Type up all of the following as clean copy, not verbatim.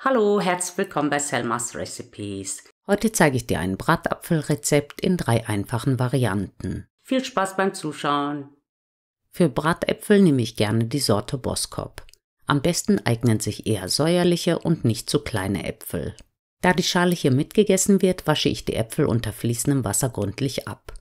Hallo, herzlich willkommen bei Selmas Recipes. Heute zeige ich dir ein Bratapfelrezept in 3 einfachen Varianten. Viel Spaß beim Zuschauen! Für Bratäpfel nehme ich gerne die Sorte Boskop. Am besten eignen sich eher säuerliche und nicht zu kleine Äpfel. Da die Schale hier mitgegessen wird, wasche ich die Äpfel unter fließendem Wasser gründlich ab.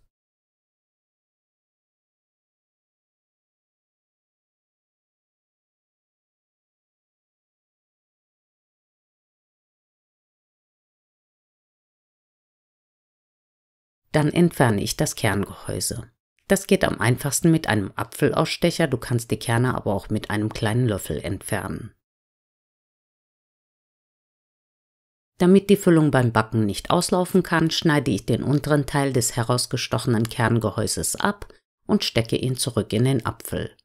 Dann entferne ich das Kerngehäuse. Das geht am einfachsten mit einem Apfelausstecher, du kannst die Kerne aber auch mit einem kleinen Löffel entfernen. Damit die Füllung beim Backen nicht auslaufen kann, schneide ich den unteren Teil des herausgestochenen Kerngehäuses ab und stecke ihn zurück in den Apfel.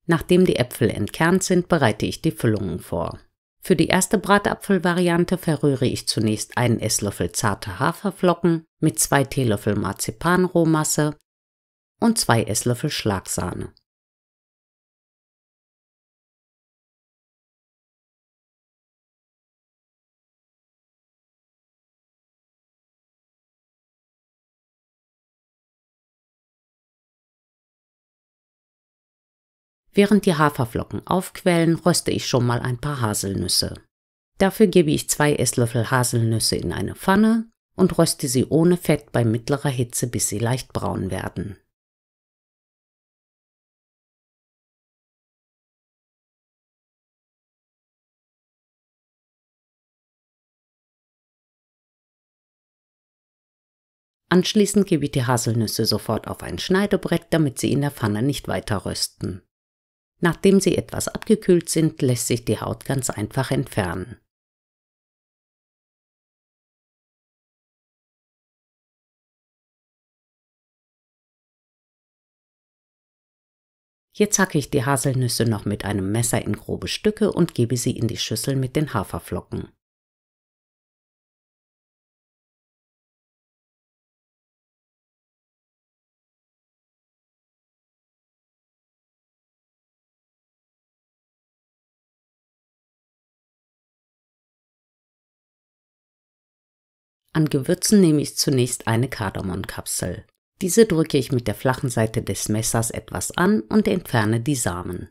Nachdem die Äpfel entkernt sind, bereite ich die Füllungen vor. Für die erste Bratapfelvariante verrühre ich zunächst einen Esslöffel zarte Haferflocken mit 2 Teelöffel Marzipanrohmasse und 2 Esslöffel Schlagsahne. Während die Haferflocken aufquellen, röste ich schon mal ein paar Haselnüsse. Dafür gebe ich 2 Esslöffel Haselnüsse in eine Pfanne und röste sie ohne Fett bei mittlerer Hitze, bis sie leicht braun werden. Anschließend gebe ich die Haselnüsse sofort auf ein Schneidebrett, damit sie in der Pfanne nicht weiter rösten. Nachdem sie etwas abgekühlt sind, lässt sich die Haut ganz einfach entfernen. Jetzt hacke ich die Haselnüsse noch mit einem Messer in grobe Stücke und gebe sie in die Schüssel mit den Haferflocken. An Gewürzen nehme ich zunächst eine Kardemonkapsel. Diese drücke ich mit der flachen Seite des Messers etwas an und entferne die Samen.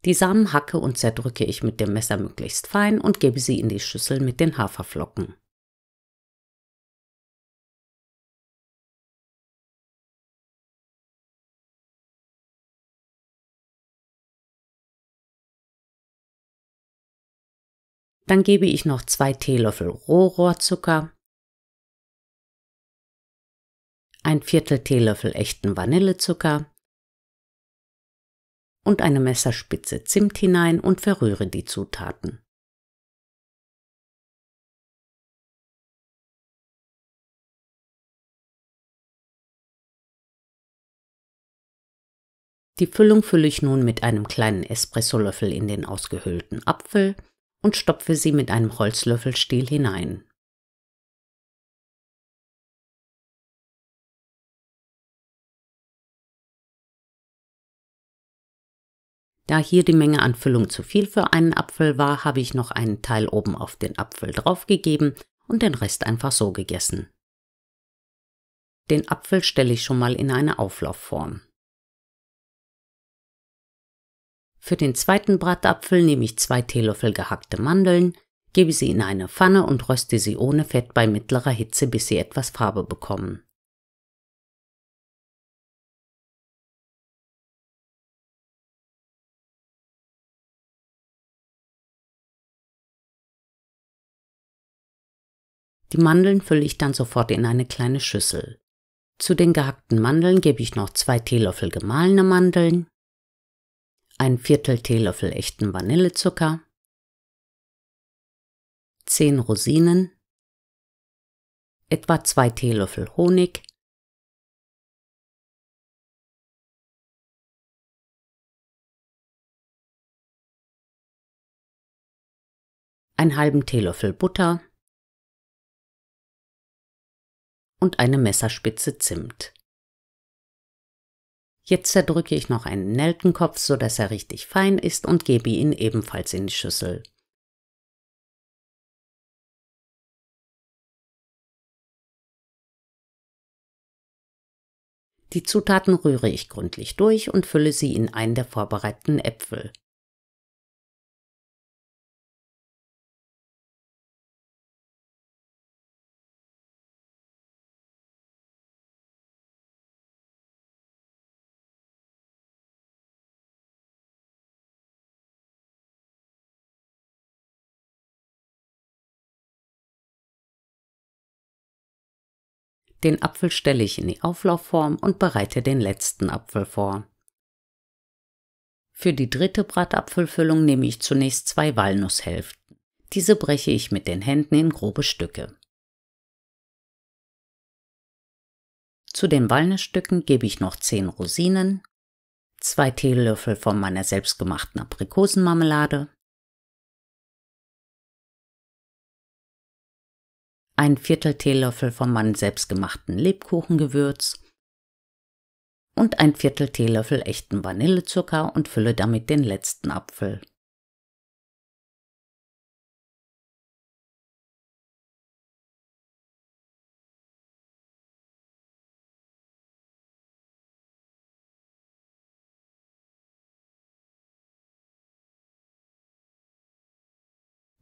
Die Samen hacke und zerdrücke ich mit dem Messer möglichst fein und gebe sie in die Schüssel mit den Haferflocken. Dann gebe ich noch 2 Teelöffel Rohrohrzucker, ein Viertel Teelöffel echten Vanillezucker und eine Messerspitze Zimt hinein und verrühre die Zutaten. Die Füllung fülle ich nun mit einem kleinen Espressolöffel in den ausgehöhlten Apfel und stopfe sie mit einem Holzlöffelstiel hinein. Da hier die Menge an Füllung zu viel für einen Apfel war, habe ich noch einen Teil oben auf den Apfel draufgegeben und den Rest einfach so gegessen. Den Apfel stelle ich schon mal in eine Auflaufform. Für den zweiten Bratapfel nehme ich 2 Teelöffel gehackte Mandeln, gebe sie in eine Pfanne und röste sie ohne Fett bei mittlerer Hitze, bis sie etwas Farbe bekommen. Die Mandeln fülle ich dann sofort in eine kleine Schüssel. Zu den gehackten Mandeln gebe ich noch 2 Teelöffel gemahlene Mandeln, ein Viertel Teelöffel echten Vanillezucker, 10 Rosinen, etwa 2 Teelöffel Honig, einen halben Teelöffel Butter und eine Messerspitze Zimt. Jetzt zerdrücke ich noch einen Nelkenkopf, sodass er richtig fein ist und gebe ihn ebenfalls in die Schüssel. Die Zutaten rühre ich gründlich durch und fülle sie in einen der vorbereiteten Äpfel. Den Apfel stelle ich in die Auflaufform und bereite den letzten Apfel vor. Für die dritte Bratapfelfüllung nehme ich zunächst 2 Walnusshälften. Diese breche ich mit den Händen in grobe Stücke. Zu den Walnussstücken gebe ich noch 10 Rosinen, 2 Teelöffel von meiner selbstgemachten Aprikosenmarmelade, 1/4 Teelöffel von meinem selbstgemachten Lebkuchengewürz und 1/4 Teelöffel echten Vanillezucker und fülle damit den letzten Apfel.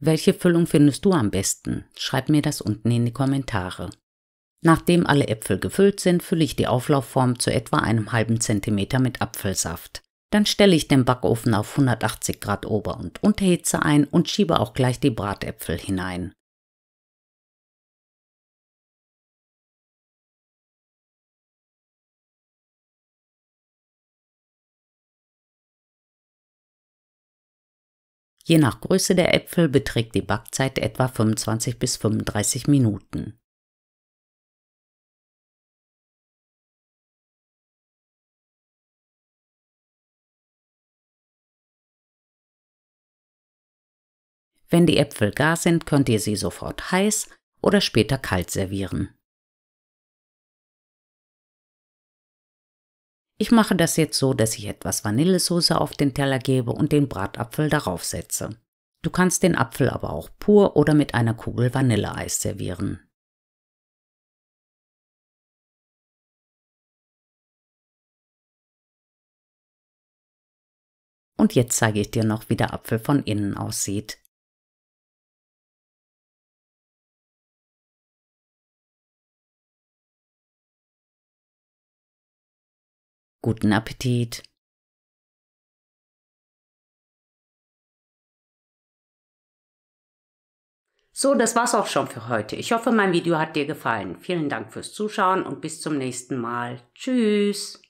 Welche Füllung findest du am besten? Schreib mir das unten in die Kommentare. Nachdem alle Äpfel gefüllt sind, fülle ich die Auflaufform zu etwa einem halben Zentimeter mit Apfelsaft. Dann stelle ich den Backofen auf 180 Grad Ober- und Unterhitze ein und schiebe auch gleich die Bratäpfel hinein. Je nach Größe der Äpfel beträgt die Backzeit etwa 25 bis 35 Minuten. Wenn die Äpfel gar sind, könnt ihr sie sofort heiß oder später kalt servieren. Ich mache das jetzt so, dass ich etwas Vanillesoße auf den Teller gebe und den Bratapfel darauf setze. Du kannst den Apfel aber auch pur oder mit einer Kugel Vanilleeis servieren. Und jetzt zeige ich dir noch, wie der Apfel von innen aussieht. Guten Appetit! So, das war's auch schon für heute. Ich hoffe, mein Video hat dir gefallen. Vielen Dank fürs Zuschauen und bis zum nächsten Mal. Tschüss!